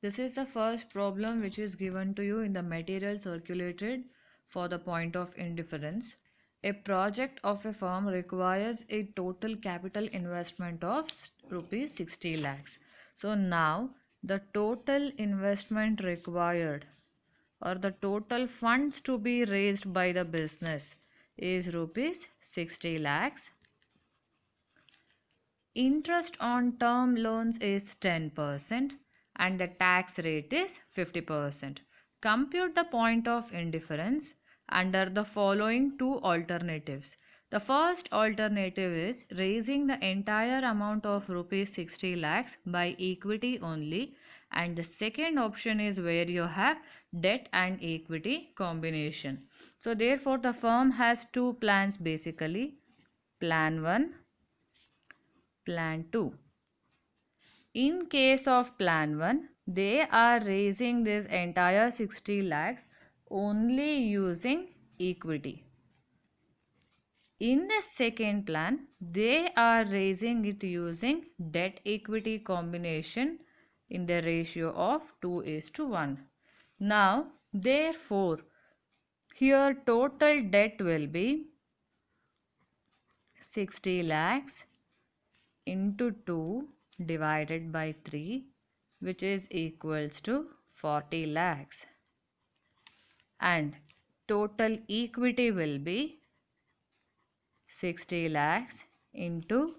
This is the first problem which is given to you in the material circulated for the point of indifference. A project of a firm requires a total capital investment of rupees 60 lakhs. So now the total investment required or the total funds to be raised by the business is rupees 60 lakhs. Interest on term loans is 10% and the tax rate is 50%. Compute the point of indifference under the following two alternatives. The first alternative is raising the entire amount of rupees 60 lakhs by equity only, and the second option is where you have debt and equity combination. So therefore the firm has two plans basically, plan 1, plan 2. In case of plan 1, they are raising this entire 60 lakhs only using equity. In the second plan, they are raising it using debt equity combination in the ratio of 2:1. Now, therefore, here total debt will be 60 lakhs into 2 divided by 3, which is equals to 40 lakhs, and total equity will be 60 lakhs into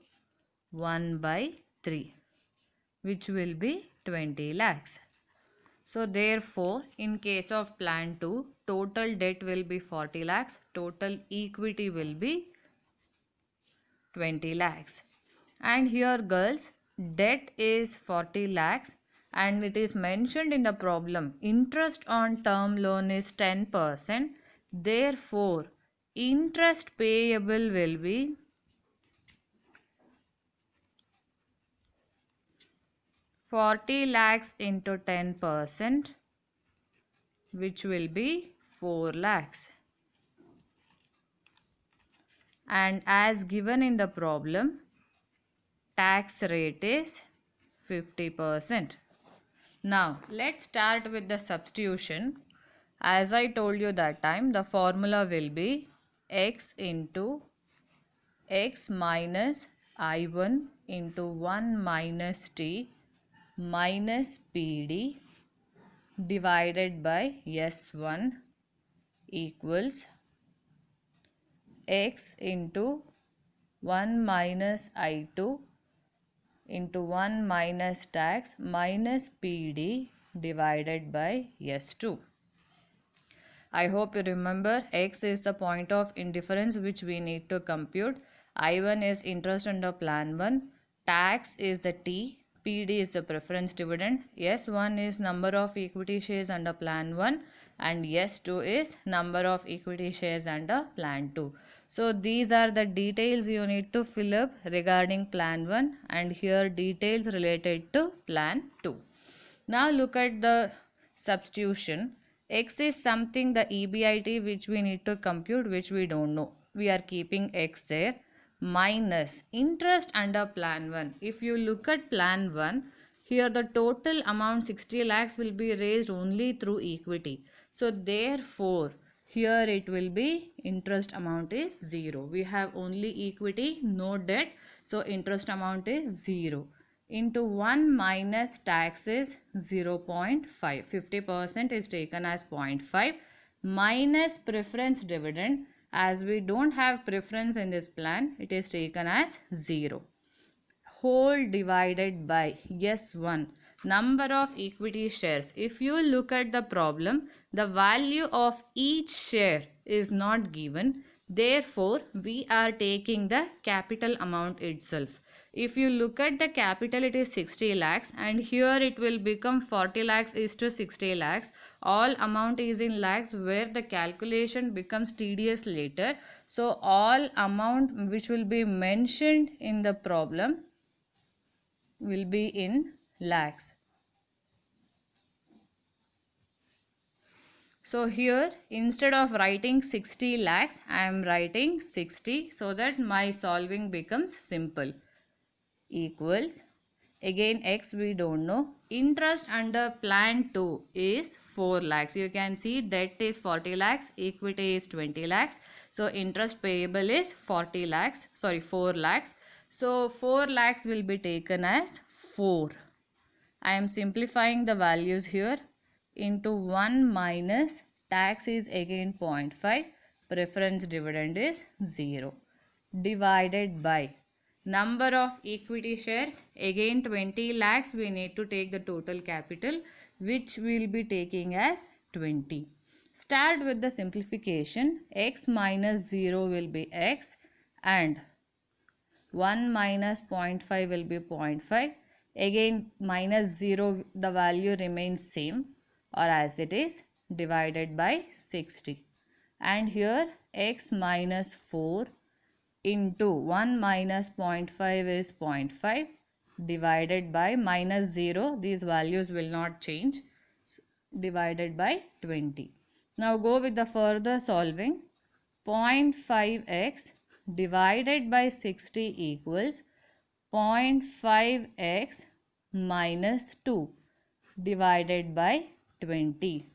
1 by 3, which will be 20 lakhs. So therefore in case of plan 2, total debt will be 40 lakhs, total equity will be 20 lakhs. And here girls, debt is 40 lakhs and it is mentioned in the problem interest on term loan is 10%. Therefore, interest payable will be 40 lakhs into 10%, which will be 4 lakhs. And as given in the problem, tax rate is 50%. Now let's start with the substitution. As I told you that time, the formula will be x into x minus I1 into 1 minus t minus PD divided by S1 equals x into 1 minus I2 into 1 minus tax minus PD divided by S2. I hope you remember x is the point of indifference which we need to compute. I1 is interest under plan 1, tax is the T, PD is the preference dividend, S1 is number of equity shares under plan 1 and S2 is number of equity shares under plan 2. So these are the details you need to fill up regarding plan 1 and here details related to plan 2. Now look at the substitution. X is something the EBIT which we need to compute, which we don't know. We are keeping X there, minus interest under plan 1. If you look at plan 1, here the total amount 60 lakhs will be raised only through equity. So therefore here it will be interest amount is 0. We have only equity, no debt. So interest amount is 0 into 1 minus tax is 0.5. 50% is taken as 0.5 minus preference dividend. As we don't have preference in this plan, it is taken as 0. Whole divided by S1, number of equity shares. If you look at the problem, the value of each share is not given. Therefore, we are taking the capital amount itself. If you look at the capital, it is 60 lakhs and here it will become 40 lakhs is to 60 lakhs. All amount is in lakhs where the calculation becomes tedious later. So, all amount which will be mentioned in the problem will be in lakhs. So here instead of writing 60 lakhs, I am writing 60 so that my solving becomes simple. Equals Again X we don't know. Interest under plan 2 is 4 lakhs. You can see debt is 40 lakhs, equity is 20 lakhs. So interest payable is 40 lakhs, sorry 4 lakhs. So 4 lakhs will be taken as 4. I am simplifying the values here. Into 1 minus tax is again 0.5, preference dividend is 0, divided by number of equity shares, again 20 lakhs. We need to take the total capital, which we will be taking as 20. Start with the simplification. X minus 0 will be x, and 1 minus 0.5 will be 0.5. Again minus 0, the value remains same or as it is, divided by 60. And here x minus 4 into 1 minus 0.5 is 0.5, divided by minus 0, these values will not change, divided by 20. Now go with the further solving. 0.5x divided by 60 equals 0.5x minus 2 divided by 20.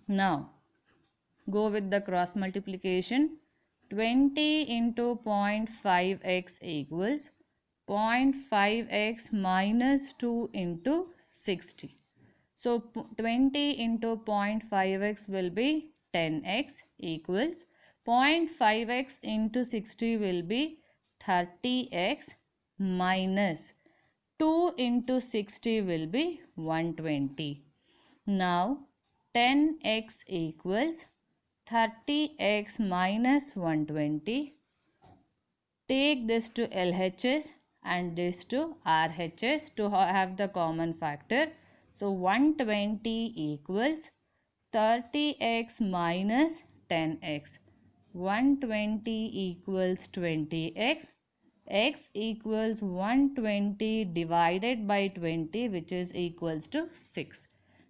Now go with the cross multiplication. 20 into 0.5x equals 0.5x minus 2 into 60. So 20 into 0.5x will be 10x equals 0.5x into 60 will be 30x minus 2 into 60 will be 120. Now 10x equals 30x minus 120. Take this to LHS and this to RHS to have the common factor. So 120 equals 30x minus 10x. 120 equals 20x. X equals 120 divided by 20, which is equals to 6.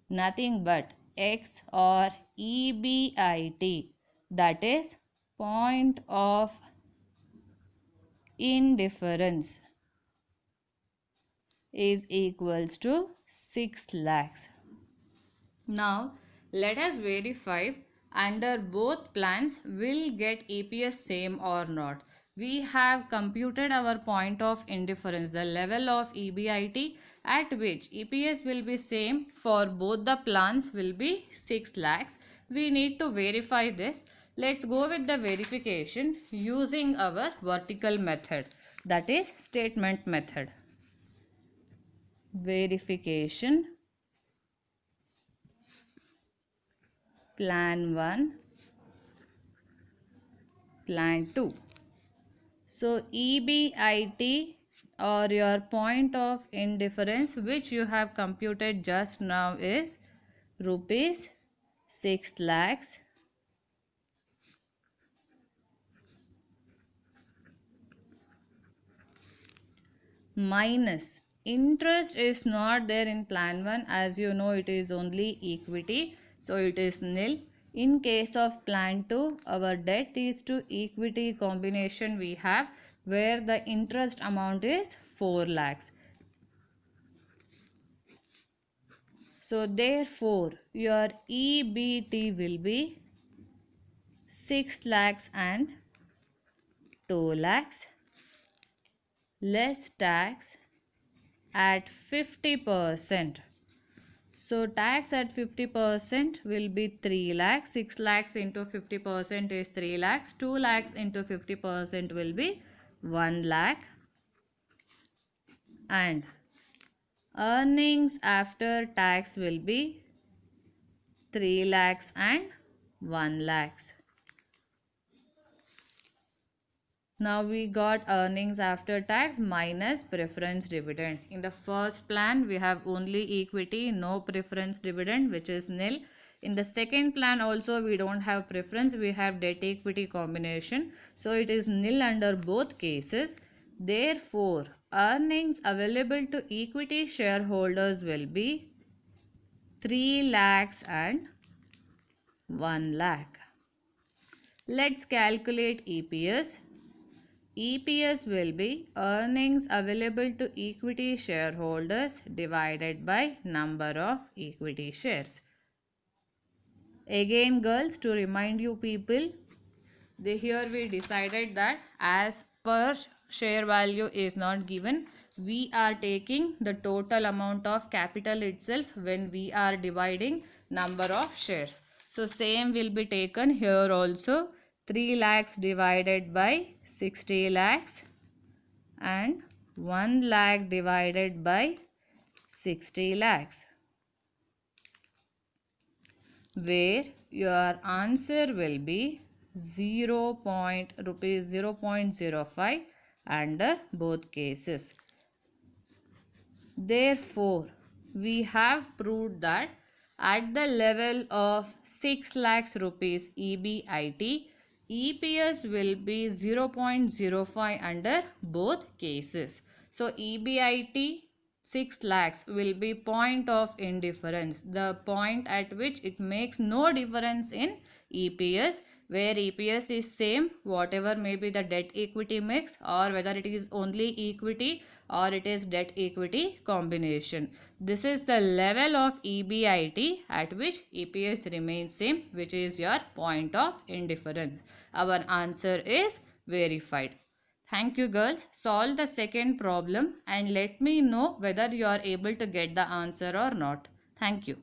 Nothing but X or EBIT, that is point of indifference, is equals to 6 lakhs. Now let us verify under both plans will get EPS same or not. We have computed our point of indifference, the level of EBIT at which EPS will be same for both the plans will be 6 lakhs. We need to verify this. Let's go with the verification using our vertical method, that is statement method. Verification. Plan 1, plan 2. So EBIT or your point of indifference which you have computed just now is rupees 6 lakhs minus interest is not there in plan 1, as you know it is only equity, so it is nil. In case of plan 2, our debt is to equity combination we have, where the interest amount is 4 lakhs. So therefore your EBT will be 6 lakhs and 2 lakhs less tax at 50%. So tax at 50% will be 3 lakhs. 6 lakhs into 50% is 3 lakhs. 2 lakhs into 50% will be 1 lakh. And earnings after tax will be 3 lakhs and 1 lakhs. Now we got earnings after tax minus preference dividend. In the first plan we have only equity, no preference dividend, which is nil. In the second plan also we don't have preference, we have debt equity combination. So it is nil under both cases. Therefore earnings available to equity shareholders will be 3 lakhs and 1 lakh. Let's calculate EPS. EPS will be earnings available to equity shareholders divided by number of equity shares. Again girls, to remind you people, here we decided that as per share value is not given, we are taking the total amount of capital itself when we are dividing number of shares. So same will be taken here also. 3 lakhs divided by 60 lakhs and 1 lakh divided by 60 lakhs, where your answer will be 0. Rupees 0.05 under both cases. Therefore, we have proved that at the level of 6 lakhs rupees EBIT, EPS will be 0.05 under both cases. So, EBIT 6 lakhs will be point of indifference, the point at which it makes no difference in EPS, where EPS is same whatever may be the debt equity mix, or whether it is only equity or it is debt equity combination. This is the level of EBIT at which EPS remains same, which is your point of indifference. Our answer is verified. Thank you girls. Solve the second problem and let me know whether you are able to get the answer or not. Thank you.